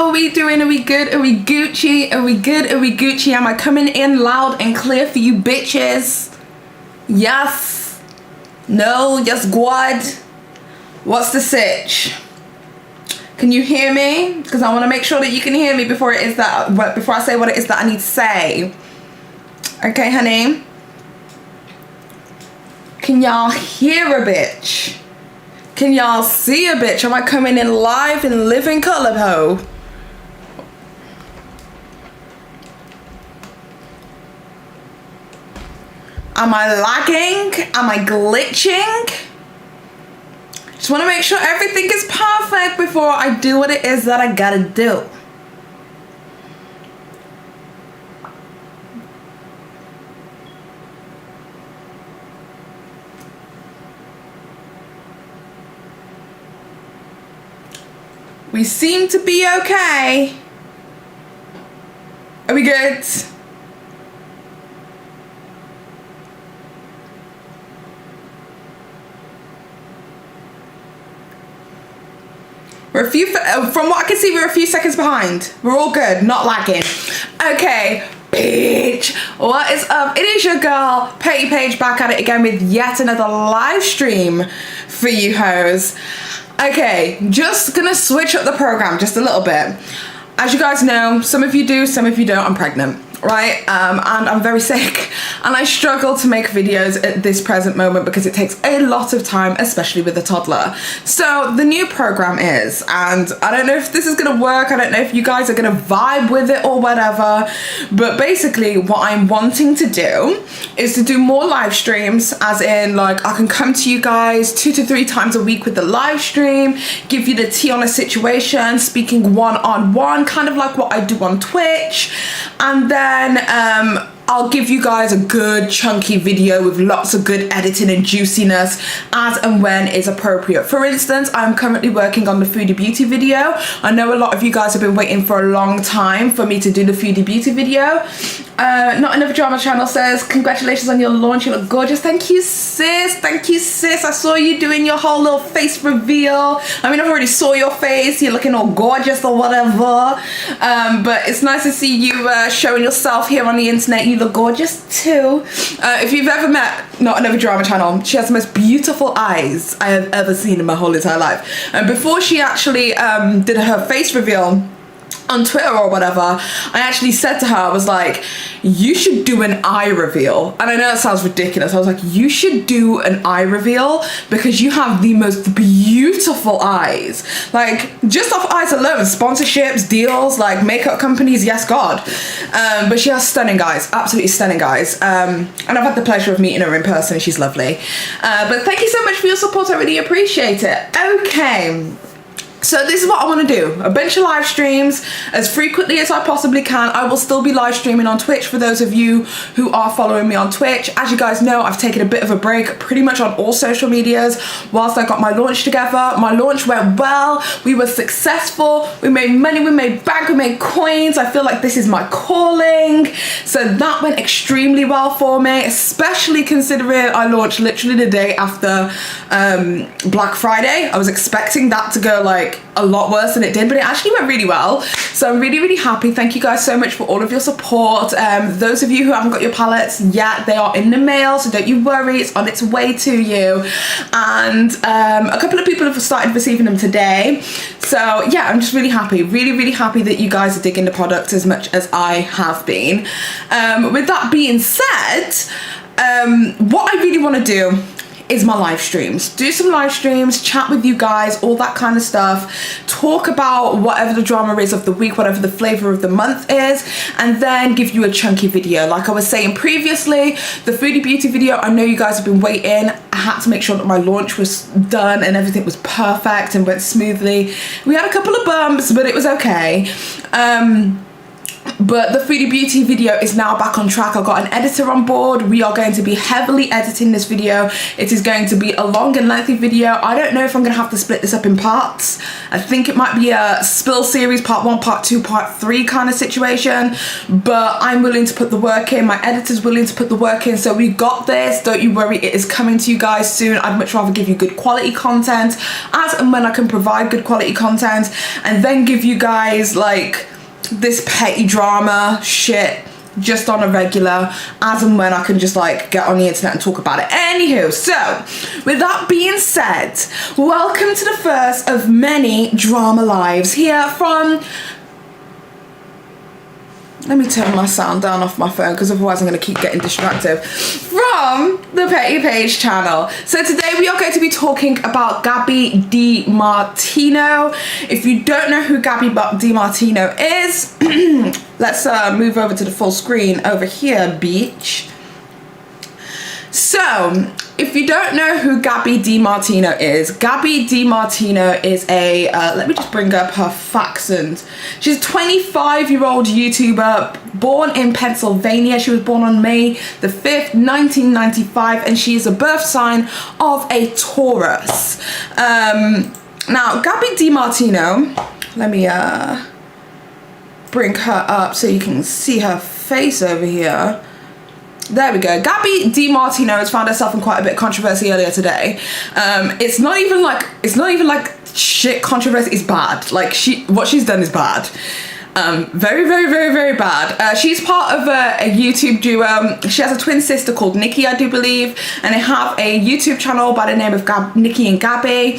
How are we doing? Are we good? Are we Gucci? Are we good? Are we Gucci? Am I coming in loud and clear for you bitches? Yes? No? Yes, God? What's the sitch? Can you hear me? Because I want to make sure that you can hear me before I say what it is that I need to say. Okay, honey? Can y'all hear a bitch? Can y'all see a bitch? Am I coming in live and living color, ho? Am I lagging? Am I glitching? Just want to make sure everything is perfect before I do what it is that I gotta do. We seem to be okay. Are we good? We're from what I can see, we're a few seconds behind. We're all good, not lagging. Okay, Paige, what is up? It is your girl, Paige, back at it again with yet another live stream for you hoes. Okay, just gonna switch up the program just a little bit. As you guys know, some of you do, some of you don't, I'm pregnant. Right, and I'm very sick and I struggle to make videos at this present moment because it takes a lot of time, especially with a toddler. So the new program is, and I don't know if this is gonna work, I don't know if you guys are gonna vibe with it or whatever, but basically what I'm wanting to do is to do more live streams, as in like I can come to you guys 2 to 3 times a week with the live stream, give you the tea on a situation, speaking one-on-one, kind of like what I do on Twitch, and then I'll give you guys a good chunky video with lots of good editing and juiciness as and when is appropriate. For instance, I'm currently working on the Foodie Beauty video. I know a lot of you guys have been waiting for a long time for me to do the Foodie Beauty video. Not Another Drama channel says, congratulations on your launch, you look gorgeous. Thank you, sis. Thank you, sis. I saw you doing your whole little face reveal. I mean, I've already saw your face. You're looking all gorgeous or whatever. But it's nice to see you showing yourself here on the internet. You look gorgeous too. If you've ever met Not Another Drama channel, she has the most beautiful eyes I have ever seen in my whole entire life. And before she actually did her face reveal on Twitter or whatever, I actually said to her, I was like, you should do an eye reveal. And I know it sounds ridiculous. I was like, you should do an eye reveal because you have the most beautiful eyes. Like, just off eyes alone, sponsorships, deals, like makeup companies, yes, God. But she has stunning eyes, absolutely stunning eyes. And I've had the pleasure of meeting her in person. She's lovely. But thank you so much for your support. I really appreciate it. Okay. So this is what I want to do, a bunch of live streams as frequently as I possibly can. I will still be live streaming on Twitch for those of you who are following me on Twitch. As you guys know, I've taken a bit of a break pretty much on all social medias whilst I got my launch together. My launch went well, we were successful, we made money, we made bank, we made coins. I feel like this is my calling. So that went extremely well for me, especially considering I launched literally the day after Black Friday. I was expecting that to go like a lot worse than it did, but it actually went really well. So I'm really, really happy. Thank you guys so much for all of your support. Those of you who haven't got your palettes yet, they are in the mail, so don't you worry, it's on its way to you. And a couple of people have started receiving them today. So yeah, I'm just really happy, really, really happy that you guys are digging the product as much as I have been. With that being said, what I really want to do is my live streams. Do some live streams, chat with you guys, all that kind of stuff, talk about whatever the drama is of the week, whatever the flavor of the month is, and then give you a chunky video. Like I was saying previously, the Foodie Beauty video, I know you guys have been waiting. I had to make sure that my launch was done and everything was perfect and went smoothly. We had a couple of bumps, but it was okay. But the foodie beauty video is now back on track. I've got an editor on board. We are going to be heavily editing this video. It is going to be a long and lengthy video. I don't know if I'm gonna have to split this up in parts. I think it might be a spill series, part 1, part 2, part 3 kind of situation, but I'm willing to put the work in. My editor's willing to put the work in, so we got this. Don't you worry, it is coming to you guys soon. I'd much rather give you good quality content as and when I can provide good quality content, and then give you guys like this petty drama shit just on a regular as and when I can just like get on the internet and talk about it. Anywho, so with that being said, welcome to the first of many drama lives here from, let me turn my sound down off my phone because otherwise I'm going to keep getting distracted, from the Petty Paige channel. So today we are going to be talking about Gabi DeMartino. If you don't know who Gabi DeMartino is, let's move over to the full screen over here, beach. So, if you don't know who Gabi DeMartino is a, let me just bring up her facts, and she's a 25-year-old YouTuber born in Pennsylvania. She was born on May the 5th, 1995, and she is a birth sign of a Taurus. Now, Gabi DeMartino, let me bring her up so you can see her face over here. There we go. Gabi DeMartino has found herself in quite a bit of controversy earlier today. It's not even like shit controversy. It's bad. Like what she's done is bad. Very, very, very, very bad. She's part of a YouTube duo. She has a twin sister called Nikki, I do believe, and they have a YouTube channel by the name of Nikki and Gabi.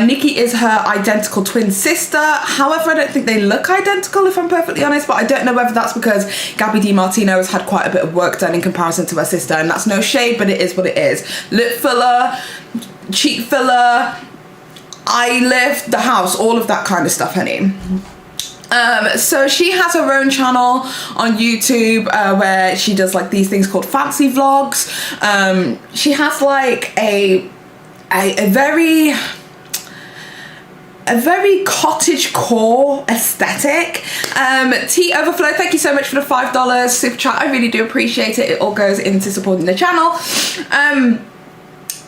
Nikki is her identical twin sister. However, I don't think they look identical, if I'm perfectly honest, but I don't know whether that's because Gabi DeMartino has had quite a bit of work done in comparison to her sister, and that's no shade, but it is what it is. Lip filler, cheek filler, eye lift, the house, all of that kind of stuff, honey. So she has her own channel on YouTube where she does like these things called fancy vlogs. She has like a very cottage core aesthetic. Tea Overflow, thank you so much for the $5 super chat. I really do appreciate it. It all goes into supporting the channel.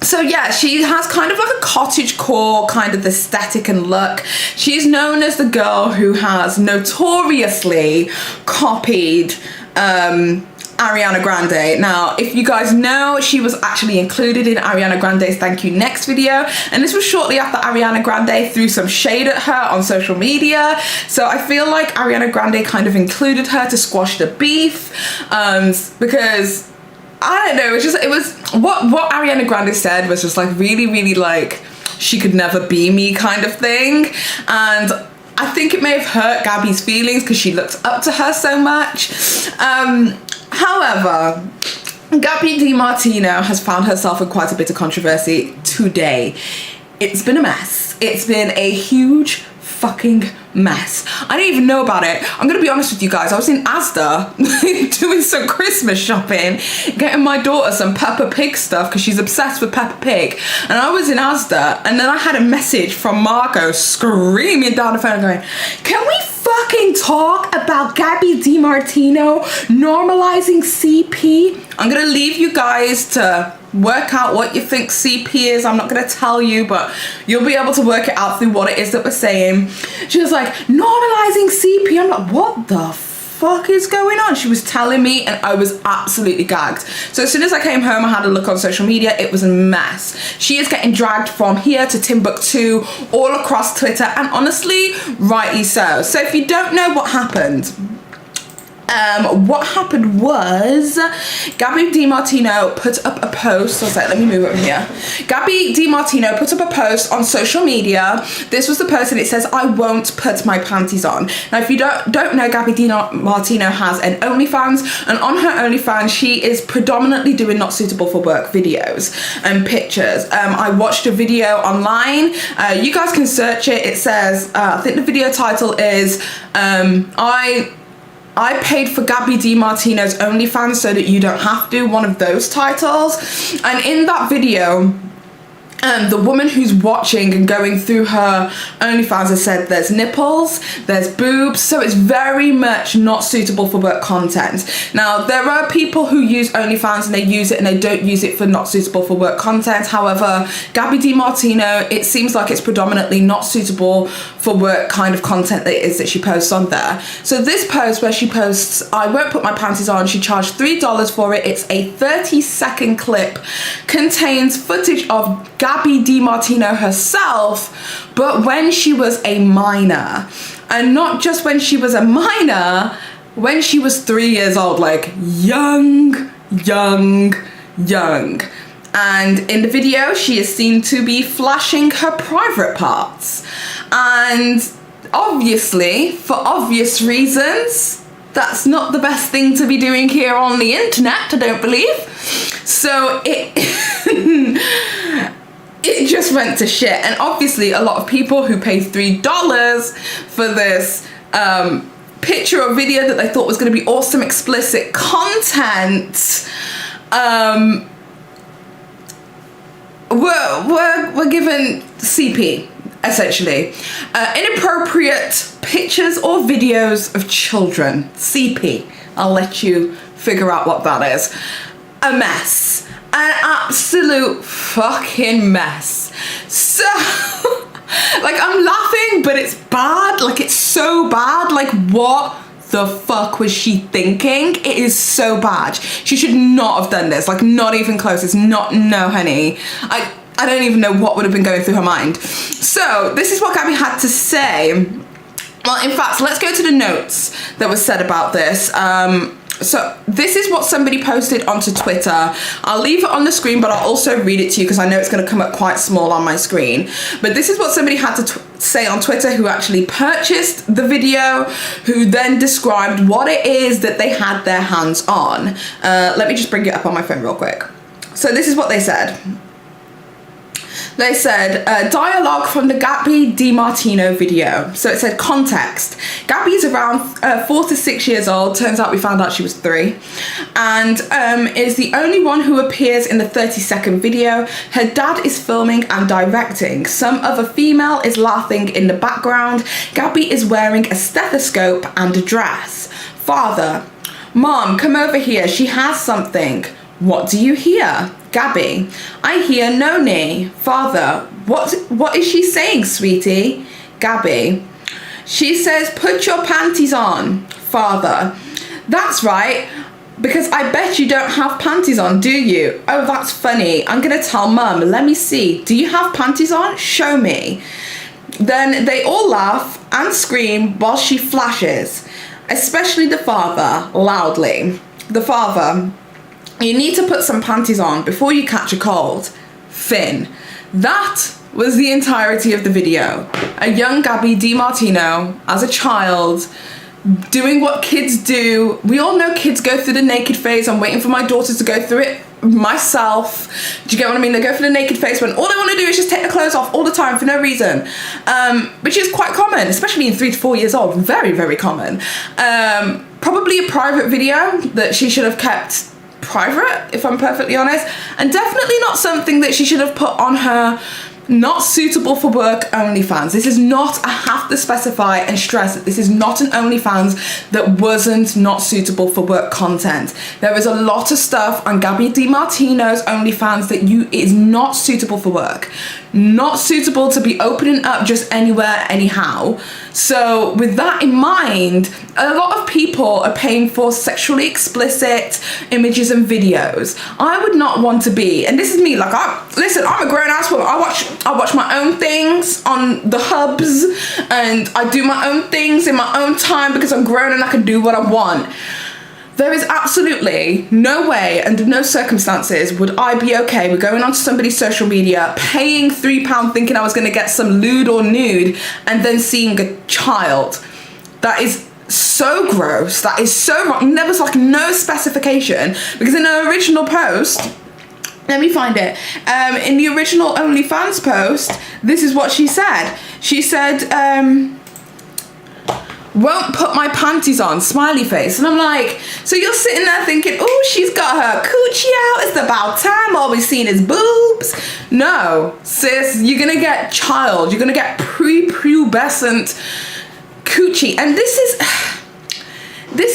So yeah, she has kind of like a cottage core kind of aesthetic and look. She's known as the girl who has notoriously copied Ariana Grande. Now, if you guys know, she was actually included in Ariana Grande's Thank You Next video, and this was shortly after Ariana Grande threw some shade at her on social media. So I feel like Ariana Grande kind of included her to squash the beef, because I don't know, it was what Ariana Grande said was just like really, really like she could never be me kind of thing, and I think it may have hurt Gabi's feelings because she looked up to her so much. However, Gabi DeMartino has found herself in quite a bit of controversy today. It's been a mess. It's been a huge fucking mess. I didn't even know about it. I'm gonna be honest with you guys. I was in Asda doing some Christmas shopping, getting my daughter some Peppa Pig stuff because she's obsessed with Peppa Pig. And I was in Asda, and then I had a message from Marco screaming down the phone going, "Can we fucking talk about Gabi DeMartino normalizing CP?" I'm gonna leave you guys to work out what you think CP is. I'm not gonna tell you, but you'll be able to work it out through what it is that we're saying. She was like, normalizing CP. I'm like, what the fuck is going on? She was telling me, and I was absolutely gagged. So as soon as I came home, I had a look on social media. It was a mess. She is getting dragged from here to Timbuktu, all across Twitter, and honestly, rightly so. So if you don't know what happened was Gabi DeMartino put up a post. I was like, let me move over here. Gabi DeMartino put up a post on social media. This was the post, and it says, "I won't put my panties on." Now, if you don't know, Gabi DeMartino has an OnlyFans, and on her OnlyFans, she is predominantly doing not suitable for work videos and pictures. I watched a video online. You guys can search it. It says, I think the video title is, I paid for Gabi DeMartino's OnlyFans so that you don't have to, one of those titles. And in that video, the woman who's watching and going through her OnlyFans has said there's nipples, there's boobs, so it's very much not suitable for work content. Now, there are people who use OnlyFans and they use it and they don't use it for not suitable for work content. However, Gabi DeMartino, it seems like it's predominantly not suitable for work kind of content that it is that she posts on there. So this post where she posts, I won't put my panties on, she charged $3 for it. It's a 30-second clip, contains footage of Gabi DeMartino herself, but when she was a minor. And not just when she was a minor, when she was 3 years old, like young. And in the video, she is seen to be flashing her private parts. And obviously, for obvious reasons, that's not the best thing to be doing here on the internet, I don't believe. So it just went to shit. And obviously a lot of people who paid $3 for this picture or video that they thought was going to be awesome explicit content were given CP, essentially. Inappropriate pictures or videos of children. CP. I'll let you figure out what that is. A mess. An absolute fucking mess. So, like, I'm laughing, but it's bad. Like, it's so bad. Like, what the fuck was she thinking? It is so bad. She should not have done this. Like, not even close. It's not, no, honey. I don't even know what would have been going through her mind. So, this is what Gabi had to say. Well, in fact, let's go to the notes that was said about this. So this is what somebody posted onto Twitter. I'll leave it on the screen, but I'll also read it to you because I know it's going to come up quite small on my screen. But this is what somebody had to say on Twitter who actually purchased the video, who then described what it is that they had their hands on. Let me just bring it up on my phone real quick. So this is what they said. They said, dialogue from the Gabi DeMartino video. So it said, context. Gabi is around 4 to 6 years old. Turns out we found out she was 3. And is the only one who appears in the 30-second video. Her dad is filming and directing. Some other female is laughing in the background. Gabi is wearing a stethoscope and a dress. Father, Mom, come over here. She has something. What do you hear? Gabi, I hear Noni. Father, what is she saying, sweetie? Gabi, she says, put your panties on. Father, that's right, because I bet you don't have panties on, do you? Oh, that's funny. I'm going to tell Mum. Let me see. Do you have panties on? Show me. Then they all laugh and scream while she flashes, especially the father, loudly. The father, you need to put some panties on before you catch a cold. Finn. That was the entirety of the video. A young Gabi DeMartino, as a child, doing what kids do. We all know kids go through the naked phase. I'm waiting for my daughters to go through it myself. Do you get what I mean? They go through the naked phase when all they want to do is just take their clothes off all the time for no reason, which is quite common, especially in 3 to 4 years old. Very, very common. Probably a private video that she should have kept private, if I'm perfectly honest, and definitely not something that she should have put on her not suitable for work OnlyFans. This is not, I have to specify and stress that this is not an OnlyFans that wasn't not suitable for work content. There is a lot of stuff on Gabi DeMartino's OnlyFans that is not suitable for work. Not suitable to be opening up just anywhere, anyhow. So with that in mind, a lot of people are paying for sexually explicit images and videos. I would not want to be, and this is me, like, I'm a grown ass woman. I watch my own things on the hubs, and I do my own things in my own time because I'm grown and I can do what I want. There is absolutely no way, under no circumstances, would I be okay with going onto somebody's social media, paying £3 thinking I was going to get some lewd or nude, and then seeing a child. That is so gross. That is so wrong. There was like no specification, because in the original post, let me find it. In the original OnlyFans post, this is what she said. She said, won't put my panties on, smiley face. And I'm like, so you're sitting there thinking, oh, she's got her coochie out, it's about time, all we've seen is boobs. No, sis, you're gonna get child, you're gonna get prepubescent coochie. And this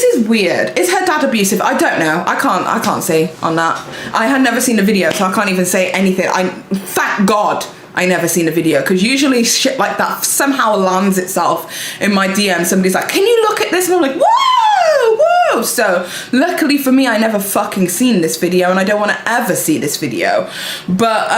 is weird. Is her dad abusive? I don't know. I can't say on that. I had never seen a video, so I can't even say anything. Thank God I never seen a video, because usually shit like that somehow lands itself in my DM. Somebody's like, can you look at this? And I'm like, whoa, whoa. So luckily for me, I never fucking seen this video, and I don't want to ever see this video. But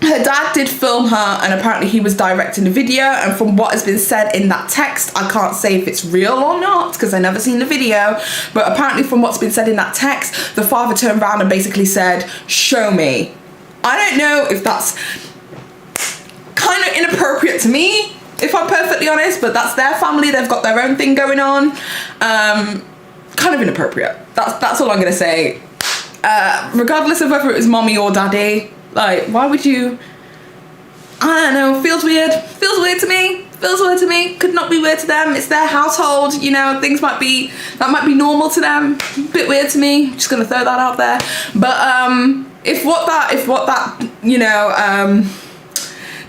her dad did film her, and apparently he was directing the video, and from what has been said in that text, I can't say if it's real or not because I never seen the video, but apparently from what's been said in that text, the father turned around and basically said, show me. I don't know if that's kind of inappropriate to me, if I'm perfectly honest, but that's their family, they've got their own thing going on. Kind of inappropriate. That's all I'm gonna say. Regardless of whether it was mommy or daddy, like, why would you? I don't know, feels weird. Feels weird to me. Feels weird to me. Could not be weird to them. It's their household, you know, that might be normal to them. Bit weird to me. Just gonna throw that out there. But if what that you know,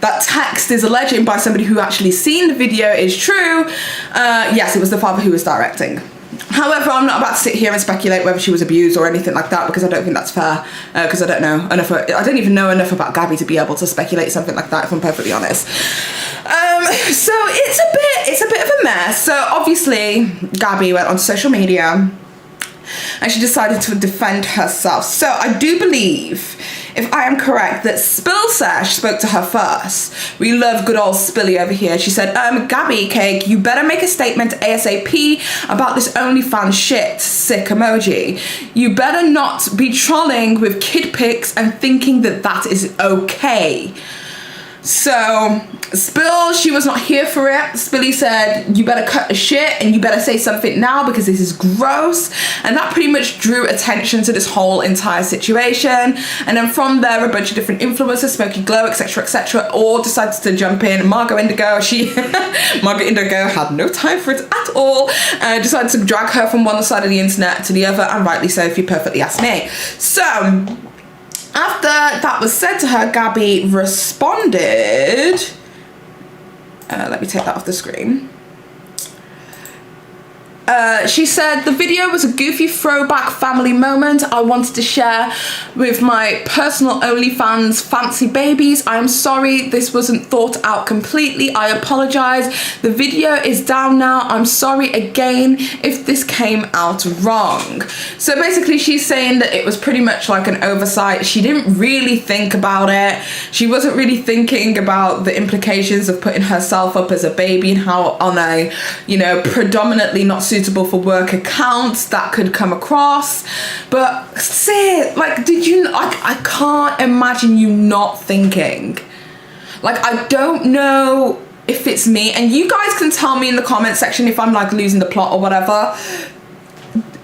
that text is alleging by somebody who actually seen the video is true, yes, it was the father who was directing. However, I'm not about to sit here and speculate whether she was abused or anything like that, because I don't think that's fair, because I don't know enough. I don't even know enough about Gabi to be able to speculate something like that, if I'm perfectly honest. So it's a bit of a mess. So obviously Gabi went on social media and she decided to defend herself. So I do believe, if I am correct, that Spill Sesh spoke to her first. We love good old Spilly over here. She said, Gabi Cake, you better make a statement ASAP about this OnlyFans shit, sick emoji. You better not be trolling with kid pics and thinking that that is okay. So Spill, she was not here for it. Spilly said, you better cut the shit and you better say something now because this is gross. And that pretty much drew attention to this whole entire situation. And then from there, a bunch of different influencers, Smoky Glow, etc., all decided to jump in. Margot Indigo, Margot Indigo had no time for it at all. Decided to drag her from one side of the internet to the other, and rightly so, if you perfectly ask me. So after that was said to her, Gabi responded. Let me take that off the screen. She said, the video was a goofy throwback family moment I wanted to share with my personal OnlyFans fancy babies. I am sorry this wasn't thought out completely. I apologize. The video is down now. I'm sorry again if this came out wrong. So basically she's saying that it was pretty much like an oversight. She didn't really think about it. She wasn't really thinking about the implications of putting herself up as a baby and how on a, you know, predominantly not suitable for work accounts that could come across. But sis, like, did you, I can't imagine you not thinking. Like, I don't know if it's me, and you guys can tell me in the comment section if I'm like losing the plot or whatever.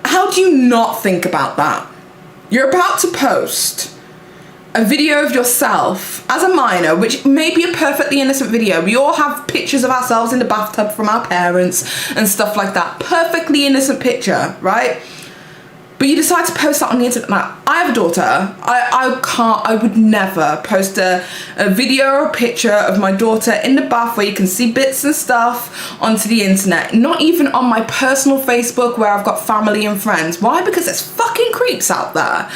How do you not think about that? You're about to post a video of yourself as a minor, which may be a perfectly innocent video. We all have pictures of ourselves in the bathtub from our parents and stuff like that. Perfectly innocent picture, right? But you decide to post that on the internet. Now, I have a daughter. I would never post a video or a picture of my daughter in the bath where you can see bits and stuff onto the internet. Not even on my personal Facebook where I've got family and friends. Why? Because there's fucking creeps out there.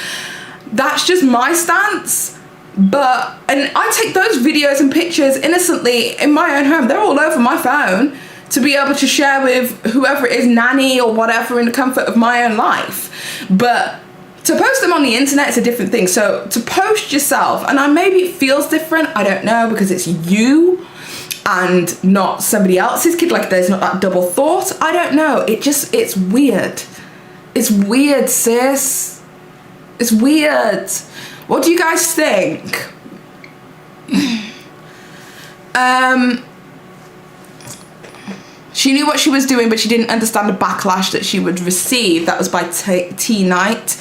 That's just my stance. And I take those videos and pictures innocently in my own home. They're all over my phone to be able to share with whoever it is, nanny or whatever, in the comfort of my own life. But to post them on the internet is a different thing. So to post yourself, and maybe it feels different, I don't know, because it's you and not somebody else's kid, like there's not that double thought. I don't know, it's weird. It's weird, sis. It's weird. What do you guys think? She knew what she was doing, but she didn't understand the backlash that she would receive. That was by T Knight.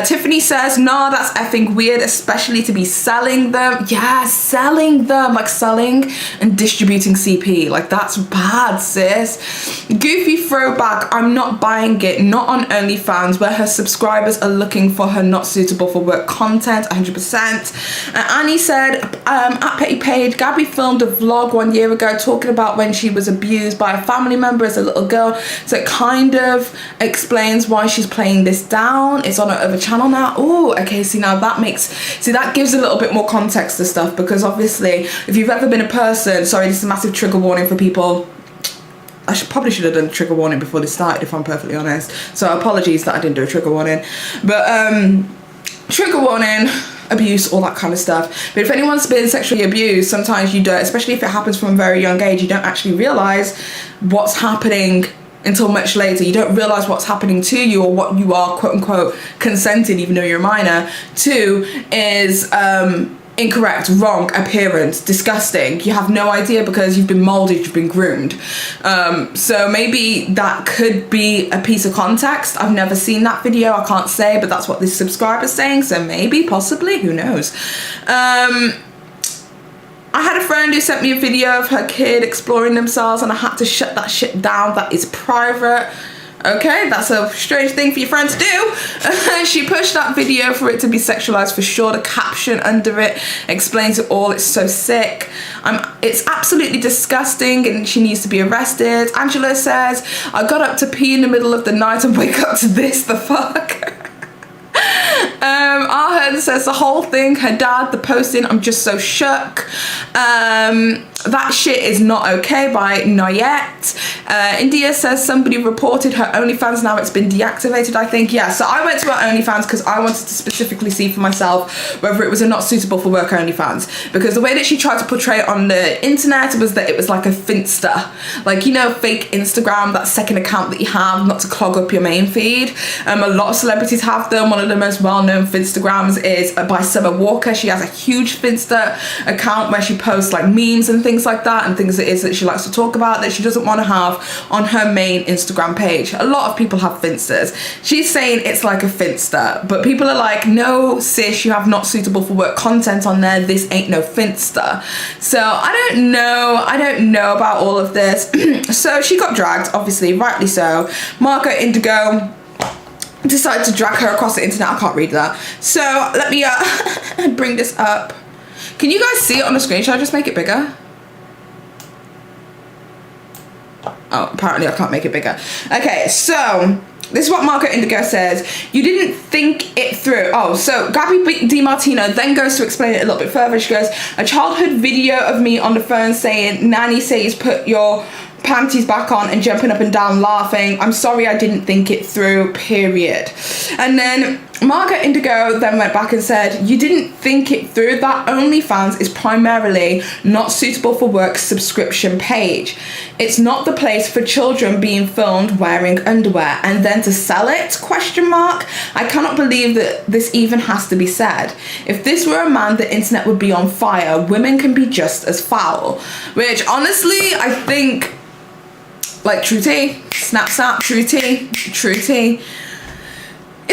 Tiffany says, no, that's effing weird, especially to be selling them. Yeah, selling them, like selling and distributing CP. Like, that's bad, sis. Goofy throwback, I'm not buying it. Not on OnlyFans, where her subscribers are looking for her not suitable for work content, 100%. Annie said, at Petty Paige, Gabi filmed a vlog 1 year ago talking about when she was abused by a family member as a little girl, so it kind of explains why she's playing this down. It's on her other channel now. Oh, okay, see, now that that gives a little bit more context to stuff, because obviously if you've ever been a person, sorry, this is a massive trigger warning for people. I probably should have done a trigger warning before this started, if I'm perfectly honest, so apologies that I didn't do a trigger warning, but trigger warning, abuse, all that kind of stuff. But if anyone's been sexually abused, sometimes you don't, especially if it happens from a very young age, you don't actually realize what's happening until much later. You don't realize what's happening to you, or what you are quote unquote consenting, even though you're a minor, to is incorrect, wrong, appearance, disgusting. You have no idea because you've been molded, you've been groomed. So maybe that could be a piece of context. I've never seen that video, I can't say, but that's what this subscriber's saying, so maybe, possibly, who knows. I had a friend who sent me a video of her kid exploring themselves, and I had to shut that shit down. That is private. Okay, that's a strange thing for your friend to do. She pushed that video for it to be sexualized for sure. The caption under it explains it all. It's so sick. It's absolutely disgusting, and she needs to be arrested. Angela says, I got up to pee in the middle of the night and wake up to this, the fuck? Ahern says the whole thing, her dad, the posting, I'm just so shook. That shit is not okay by Noyette. India says somebody reported her OnlyFans, now it's been deactivated, I think. Yeah, so I went to her OnlyFans because I wanted to specifically see for myself whether it was a not suitable for work OnlyFans, because the way that she tried to portray it on the internet was that it was like a Finsta, like, you know, fake Instagram, that second account that you have not to clog up your main feed. A lot of celebrities have them. One of the most well-known Finstagrams is by Summer Walker. She has a huge Finsta account where she posts like memes and things like that, and things it is that she likes to talk about that she doesn't want to have on her main Instagram page. A lot of people have Finstas. She's saying it's like a Finsta, but people are like, no sis, you have not suitable for work content on there, this ain't no Finsta. So I don't know about all of this. So she got dragged, obviously, rightly so. Marco Indigo decided to drag her across the internet. I can't read that, so let me bring this up. Can you guys see it on the screen? Should I just make it bigger? Oh, apparently I can't make it bigger. Okay, so this is what Marco Indigo says. You didn't think it through. Oh, so Gabi DeMartino then goes to explain it a little bit further. She goes, a childhood video of me on the phone saying, Nanny says put your panties back on and jumping up and down laughing. I'm sorry, I didn't think it through, period. And then Marco Indigo then went back and said, you didn't think it through. That OnlyFans is primarily not suitable for work subscription page. It's not the place for children being filmed wearing underwear and then to sell it, question mark. I cannot believe that this even has to be said. If this were a man, the internet would be on fire. Women can be just as foul. Which honestly, I think, like, true tea, snap, true tea.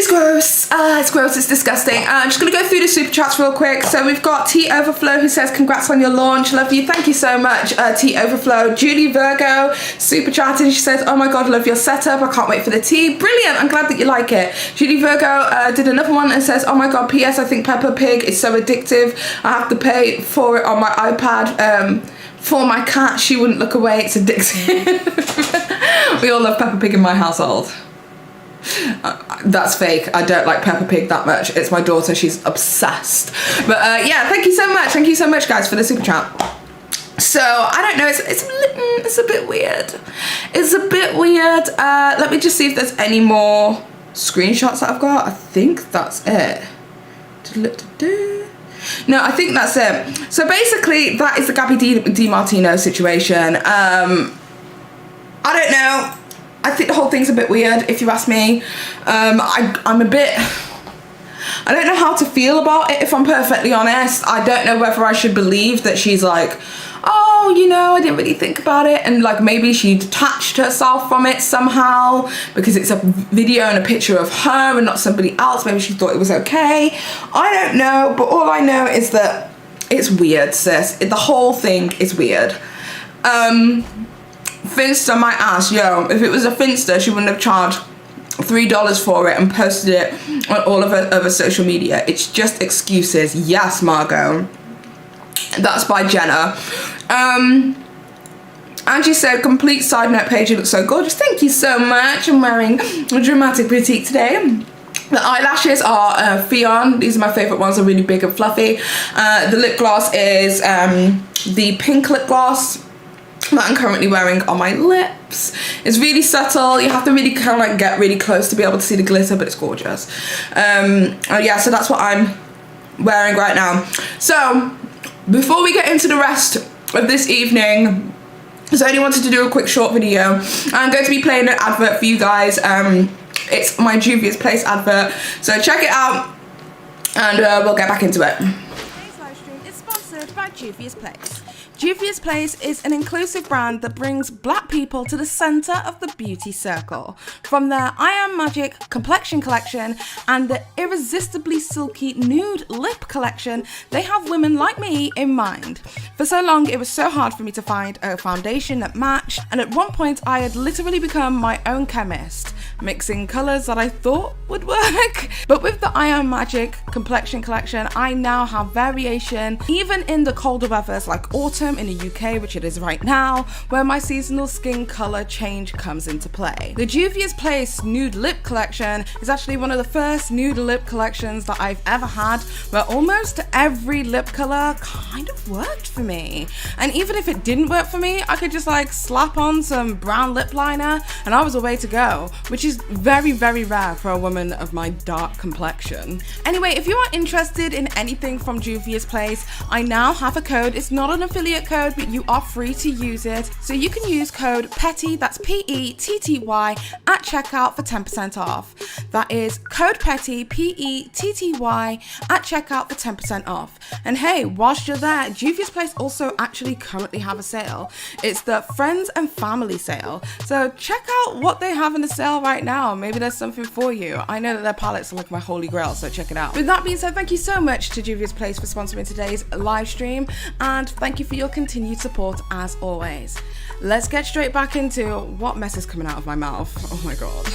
It's gross, it's disgusting. I'm just gonna go through the super chats real quick. So we've got T Overflow who says, congrats on your launch, love you. Thank you so much, T Overflow. Julie Virgo, super chatting, she says, oh my God, love your setup, I can't wait for the tea. Brilliant, I'm glad that you like it. Julie Virgo did another one and says, oh my God, PS, I think Peppa Pig is so addictive. I have to pay for it on my iPad. For my cat, she wouldn't look away, it's addictive. We all love Peppa Pig in my household. That's fake, I don't like Peppa Pig that much. It's my daughter, she's obsessed. But yeah, thank you so much guys for the super chat. So I don't know, it's a bit weird. It's a bit weird. Let me just see if there's any more screenshots that I've got. I think that's it. No, I think that's it. So basically, that is the Gabi DeMartino situation. I don't know. I think the whole thing's a bit weird, if you ask me. I'm a bit... I don't know how to feel about it, if I'm perfectly honest. I don't know whether I should believe that she's like, oh, oh, you know, I didn't really think about it, and like maybe she detached herself from it somehow because it's a video and a picture of her and not somebody else. Maybe she thought it was okay. I don't know, but all I know is that it's weird, sis. The whole thing is weird. Finsta might ask, yo, if it was a Finsta, she wouldn't have charged $3 for it and posted it on all of her other social media. It's just excuses. Yes, Margot. That's by Jenna. Angie said, complete side note, Paige, you look so gorgeous. Thank you so much. I'm wearing a dramatic boutique today. The eyelashes are Fion. These are my favorite ones. They're really big and fluffy. The lip gloss is the pink lip gloss that I'm currently wearing on my lips. It's really subtle. You have to really kind of like get really close to be able to see the glitter, but it's gorgeous. Yeah, so that's what I'm wearing right now. So before we get into the rest of this evening, so I only wanted to do a quick short video. I'm going to be playing an advert for you guys. It's my Juvia's Place advert, so check it out and we'll get back into it. Today's live stream is sponsored by Juvia's Place. Juvia's Place is an inclusive brand that brings black people to the center of the beauty circle. From their I Am Magic complexion collection and the irresistibly silky nude lip collection, they have women like me in mind. For so long, it was so hard for me to find a foundation that matched, and at one point I had literally become my own chemist, mixing colors that I thought would work. But with the I Am Magic complexion collection, I now have variation, even in the colder weathers like autumn in the UK, which it is right now, where my seasonal skin color change comes into play. The Juvia's Place nude lip collection is actually one of the first nude lip collections that I've ever had, where almost every lip color kind of worked for me. And even if it didn't work for me, I could just like slap on some brown lip liner and I was away to go, which is very, very rare for a woman of my dark complexion. Anyway, if you are interested in anything from Juvia's Place, I now have a code. It's not an affiliate code, but you are free to use it. So you can use code PETTY, that's PETTY, at checkout for 10% off. That is code PETTY, PETTY, at checkout for 10% off. And hey, whilst you're there, Juvia's Place also actually currently have a sale. It's the Friends and Family sale. So check out what they have in the sale right now. Maybe there's something for you. I know that their palettes are like my holy grail, so check it out. With that being said, thank you so much to Juvia's Place for sponsoring today's live stream, and thank you for your continued support as always. Let's get straight back into what mess is coming out of my mouth. Oh my god.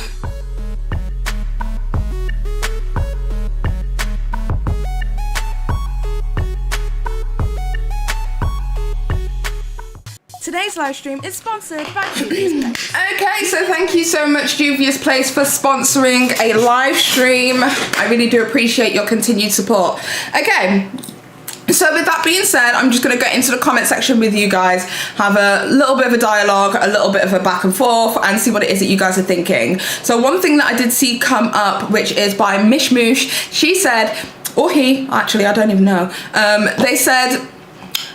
Today's live stream is sponsored by Juvia's Place. Okay, so thank you so much, Juvia's Place, for sponsoring a live stream. I really do appreciate your continued support. Okay, so with that being said, I'm just going to get into the comment section with you guys, have a little bit of a dialogue, a little bit of a back and forth, and see what it is that you guys are thinking. So one thing that I did see come up, which is by Mishmoosh, she said, or he, actually, I don't even know, they said,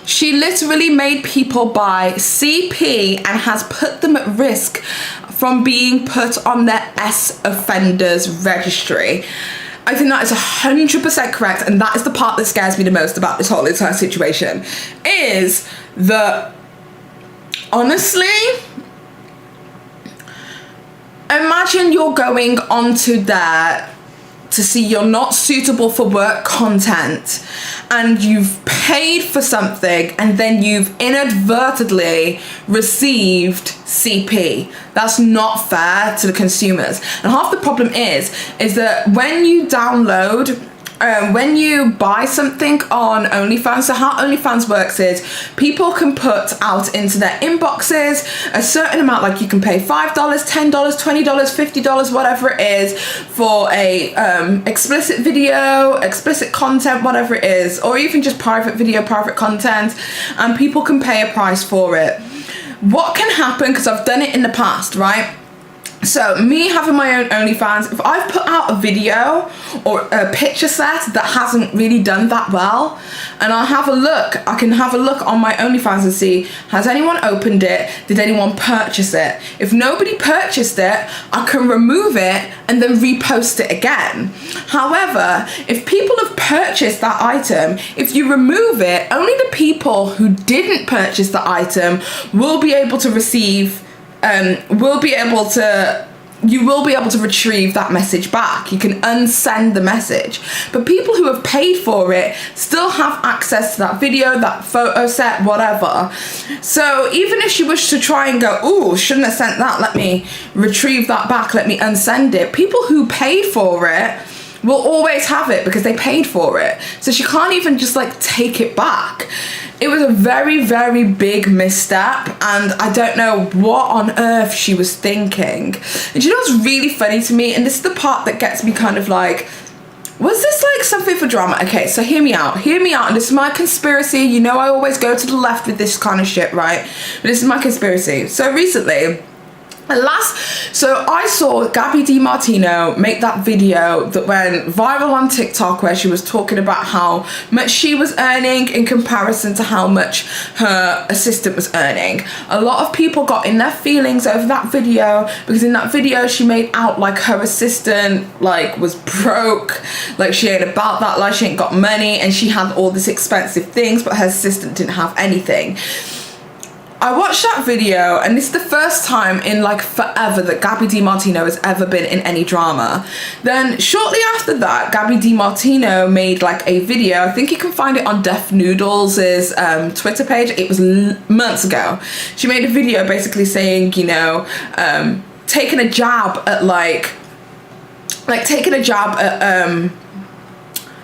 she literally made people buy CP and has put them at risk from being put on their S offenders registry. I think that is 100% correct, and that is the part that scares me the most about this whole entire situation, is that, honestly, imagine you're going onto there to see you're not suitable for work content, and you've paid for something and then you've inadvertently received CP. That's not fair to the consumers. And half the problem is that when you download, when you buy something on OnlyFans, so how OnlyFans works is people can put out into their inboxes a certain amount, like you can pay $5, $10, $20, $50, whatever it is, for a explicit video, explicit content, whatever it is, or even just private video, private content, and people can pay a price for it. What can happen, because I've done it in the past, right? So me having my own OnlyFans, if I've put out a video or a picture set that hasn't really done that well, and I can have a look on my OnlyFans and see, has anyone opened it? Did anyone purchase it? If nobody purchased it, I can remove it and then repost it again. However, if people have purchased that item, if you remove it, only the people who didn't purchase the item will be able to receive you will be able to retrieve that message back. You can unsend the message. But people who have paid for it still have access to that video, that photo set, whatever. So even if she wished to try and go, ooh, shouldn't have sent that, let me retrieve that back, let me unsend it, people who paid for it will always have it because they paid for it. So she can't even just like take it back. It was a very, very big misstep, and I don't know what on earth she was thinking. And you know what's really funny to me? And this is the part that gets me kind of like, was this like something for drama? Okay, so hear me out, and this is my conspiracy. You know I always go to the left with this kind of shit, right? But this is my conspiracy. So recently, so I saw Gabi DeMartino make that video that went viral on TikTok where she was talking about how much she was earning in comparison to how much her assistant was earning. A lot of people got in their feelings over that video because in that video she made out like her assistant like was broke, like she ain't about that life, she ain't got money, and she had all these expensive things but her assistant didn't have anything. I watched that video, and this is the first time in like forever that Gabi DeMartino has ever been in any drama. Then shortly after that, Gabi DeMartino made like a video. I think you can find it on Def Noodles' Twitter page. It was months ago. She made a video basically saying, you know, taking a jab at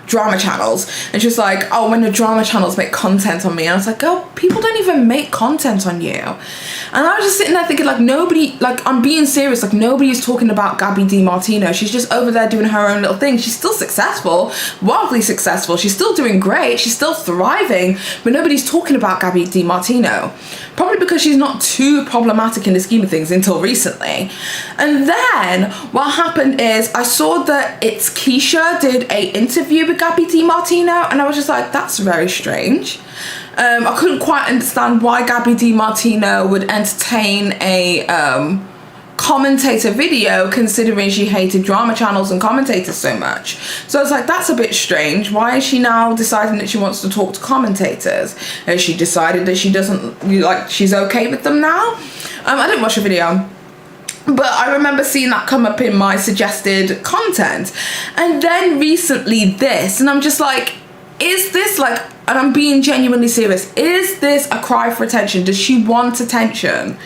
drama channels, and she's like, oh, when the drama channels make content on me, and I was like, oh, people don't even make content on you. And I was just sitting there thinking, like, nobody, like, I'm being serious, like, nobody's talking about Gabi DeMartino. She's just over there doing her own little thing. She's still successful, wildly successful, she's still doing great, she's still thriving, but nobody's talking about Gabi DeMartino, probably because she's not too problematic in the scheme of things until recently. And then what happened is I saw that It's Keisha did a interview with Gabi DeMartino, and I was just like, that's very strange. I couldn't quite understand why Gabi DeMartino would entertain a commentator video considering she hated drama channels and commentators so much. So I was like, that's a bit strange. Why is she now deciding that she wants to talk to commentators? Has she decided that she doesn't, like, she's okay with them now? I didn't watch the video, but I remember seeing that come up in my suggested content. And then recently this, and I'm just like, is this like, and I'm being genuinely serious, is this a cry for attention? Does she want attention?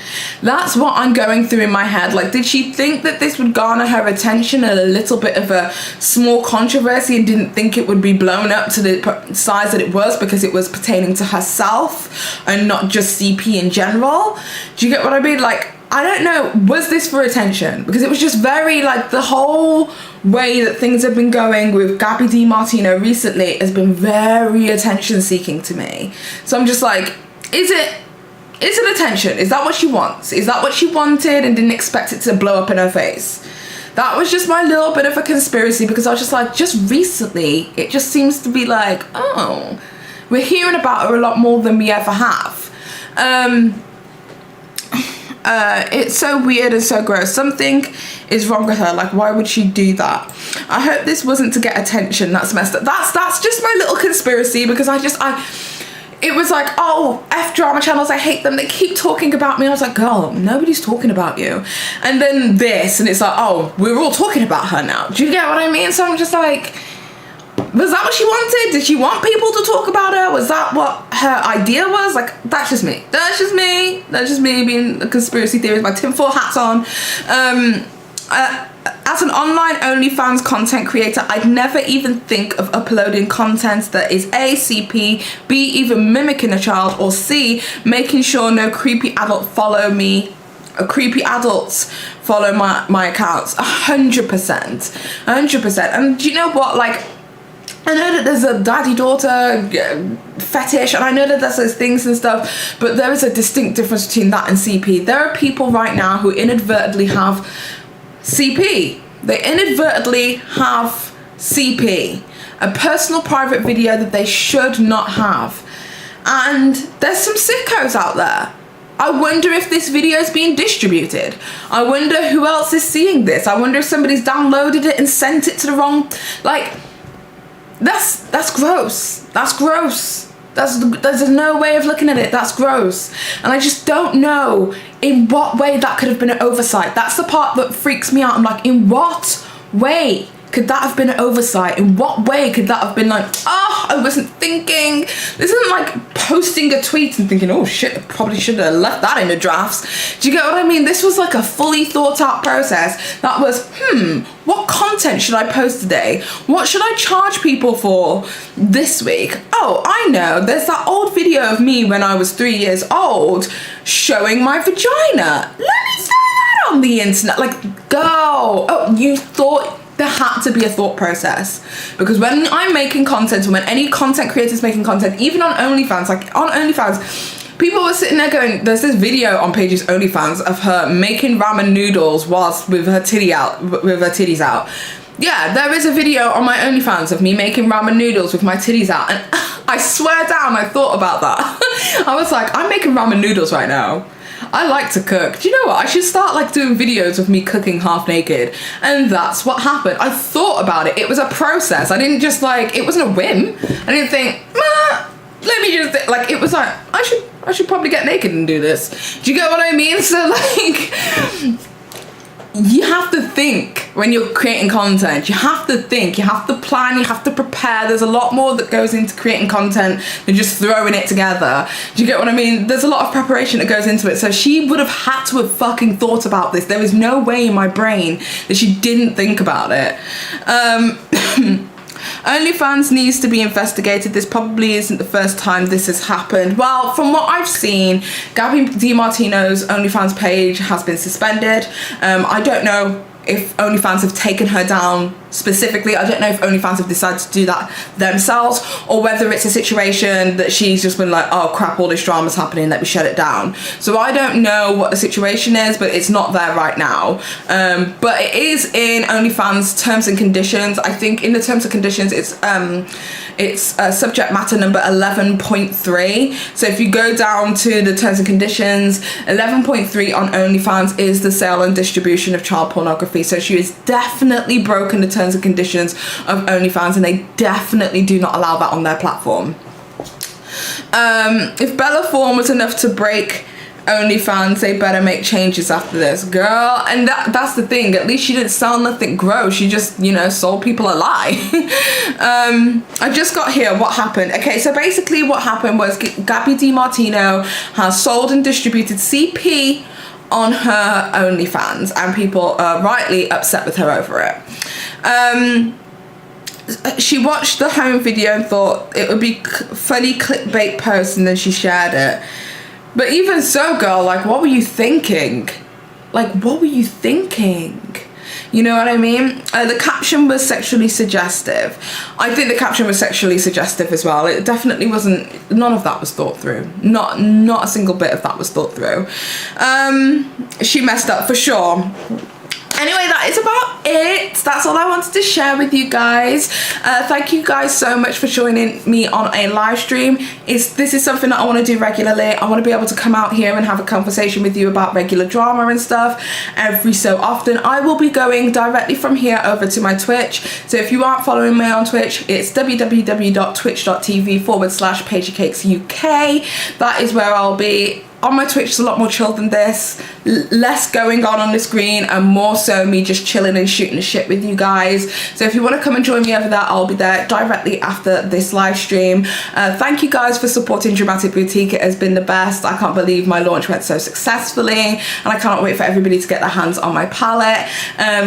That's what I'm going through in my head. Like, did she think that this would garner her attention and a little bit of a small controversy, and didn't think it would be blown up to the size that it was because it was pertaining to herself and not just CP in general? Do you get what I mean? Like, I don't know, was this for attention? Because it was just very, like, the whole way that things have been going with Gabi DeMartino recently has been very attention seeking to me. So I'm just like, is it attention? Is that what she wants? Is that what she wanted and didn't expect it to blow up in her face? That was just my little bit of a conspiracy, because I was just like, just recently, it just seems to be like, oh, we're hearing about her a lot more than we ever have. It's so weird and so gross. Something is wrong with her. Like, why would she do that? I hope this wasn't to get attention. That's messed up. That's just my little conspiracy, because it was like, oh, F drama channels, I hate them, they keep talking about me. I was like, girl, nobody's talking about you. And then this, and it's like, oh, we're all talking about her now. Do you get what I mean? So I'm just like, was that what she wanted? Did she want people to talk about her? Was that what her idea was? Like, that's just me. That's just me being a conspiracy theorist, my tinfoil hats on. As an online OnlyFans content creator, I'd never even think of uploading content that is A, CP, B, even mimicking a child, or C, making sure no creepy adults follow my accounts. 100%. And do you know what, like, I know that there's a daddy-daughter fetish, and I know that there's those things and stuff, but there is a distinct difference between that and CP. There are people right now who inadvertently have CP. They inadvertently have CP, a personal private video that they should not have. And there's some sickos out there. I wonder if this video is being distributed. I wonder who else is seeing this. I wonder if somebody's downloaded it and sent it to the wrong, like, that's gross. That's gross. There's no way of looking at it. That's gross. And I just don't know in what way that could have been an oversight. That's the part that freaks me out. I'm like, in what way could that have been an oversight? In what way could that have been like, oh, I wasn't thinking? This isn't like posting a tweet and thinking, oh shit, I probably should have left that in the drafts. Do you get what I mean? This was like a fully thought out process that was, what content should I post today? What should I charge people for this week? Oh, I know, there's that old video of me when I was 3 years old showing my vagina. Let me say that on the internet. Like, go. Oh, you thought there had to be a thought process, because when I'm making content, and when any content creator is making content, even on OnlyFans, like on OnlyFans, people were sitting there going, there's this video on Paige's OnlyFans of her making ramen noodles whilst with her titties out. Yeah, there is a video on my OnlyFans of me making ramen noodles with my titties out, and I swear down, I thought about that. I was like, I'm making ramen noodles right now. I like to cook. Do you know what? I should start like doing videos of me cooking half naked. And that's what happened. I thought about it. It was a process. I didn't just like, it wasn't a whim. I didn't think, let me just, like, it was like, I should probably get naked and do this. Do you get what I mean? So like, you have to think when you're creating content. You have to think, you have to plan, you have to prepare. There's a lot more that goes into creating content than just throwing it together. Do you get what I mean? There's a lot of preparation that goes into it. So she would have had to have fucking thought about this. There was no way in my brain that she didn't think about it. OnlyFans needs to be investigated. This probably isn't the first time this has happened. Well, from what I've seen, Gabi DeMartino's OnlyFans page has been suspended. I don't know if OnlyFans have taken her down specifically. I don't know if OnlyFans have decided to do that themselves, or whether it's a situation that she's just been like, oh crap, all this drama's happening, let me shut it down. So I don't know what the situation is, but it's not there right now. But it is in OnlyFans terms and conditions. I think in the terms and conditions, it's subject matter number 11.3. So if you go down to the terms and conditions, 11.3 on OnlyFans is the sale and distribution of child pornography. So she has definitely broken the terms and conditions of OnlyFans, and they definitely do not allow that on their platform. If Bella Thorne was enough to break OnlyFans, they better make changes after this, girl. And that's the thing, at least she didn't sell nothing gross. She just, you know, sold people a lie. I just got here what happened. Okay, so basically what happened was Gabi DeMartino has sold and distributed CP on her OnlyFans, and people are rightly upset with her over it. She watched the home video and thought it would be funny clickbait post, and then she shared it. But even so, girl, like, what were you thinking? Like, what were you thinking? You know what I mean? The caption was sexually suggestive. I think the caption was sexually suggestive as well. It definitely wasn't, none of that was thought through. Not a single bit of that was thought through. She messed up for sure. Anyway, that is about it. That's all I wanted to share with you guys. Thank you guys so much for joining me on a live stream. This is something that I want to do regularly. I want to be able to come out here and have a conversation with you about regular drama and stuff every so often. I will be going directly from here over to my Twitch. So if you aren't following me on Twitch, it's www.twitch.tv/PaigeCakesUK. That is where I'll be. On my Twitch, it's a lot more chill than this. Less going on the screen, and more so me just chilling and shooting the shit with you guys. So if you want to come and join me over there, I'll be there directly after this live stream. Thank you guys for supporting Dramatic Boutique. It has been the best. I can't believe my launch went so successfully, and I cannot wait for everybody to get their hands on my palette.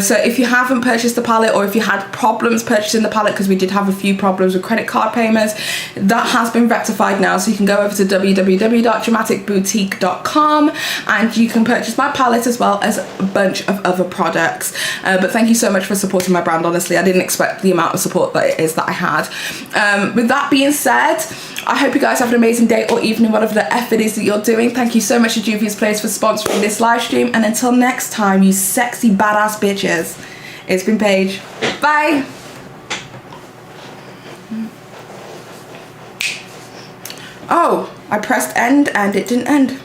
So if you haven't purchased the palette, or if you had problems purchasing the palette, because we did have a few problems with credit card payments, that has been rectified now. So you can go over to www.dramaticboutique boutique.com, and you can purchase my palette as well as a bunch of other products. But thank you so much for supporting my brand. Honestly, I didn't expect the amount of support that it is that I had. With that being said, I hope you guys have an amazing day or evening, whatever the F it is that you're doing. Thank you so much to Juvia's Place for sponsoring this live stream, and until next time, you sexy badass bitches, it's been Paige. Bye. Oh, I pressed end and it didn't end.